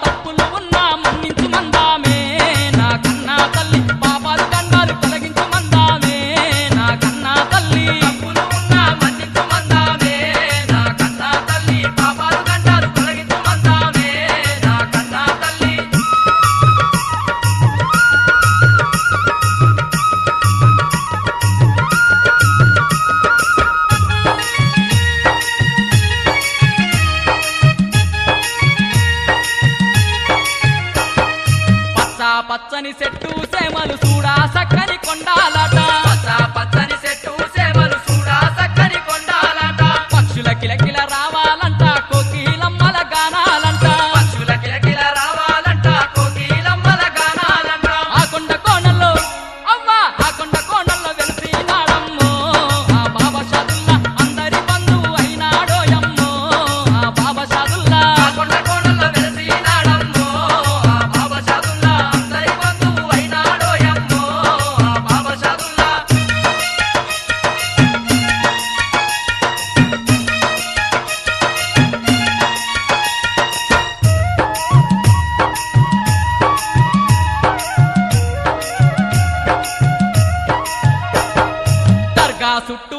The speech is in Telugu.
తప్పులు ఉన్నా మన్నించు మందామే నా కన్నా తల్లి పాపాలు గండాలు తొలగించు మందామే నా కన్నా తల్లి తప్పులు ఉన్నా మన్నించు మందామే నా కన్నా తల్లి పాపాలు గండాలు తొలగించు మందామే నా కన్నా తల్లి పచ్చని చెట్టు సేమలు చూడా సక్కని కొండాలట పచ్చ పచ్చని చెట్టు సేవలు చూడా చక్కని కొండాలంట పక్షుల కిలకిల రావాలంట కోకిలమ్మల గానాలంట పక్షుల కిలకిల రావాలంట కోకిలమ్మల గానాలంట ఆ కొండ కోణల్లో అవ్వా ఆ కొండ కోణల్లో వెలిసినాడమ్మో ఆ బాబా షాదుల్లా అందరి బంధువు అయినాడోయమ్మో ఆ బాబా షాదుల్లా ఆ కొండ కోణల్లో వెలసినాడమ్మో ఆ బాబా షాదుల్లా అందరి బంధువు అయినాడోయమ్మో ఆ బాబా షాదుల్లా దర్గా చుట్టూ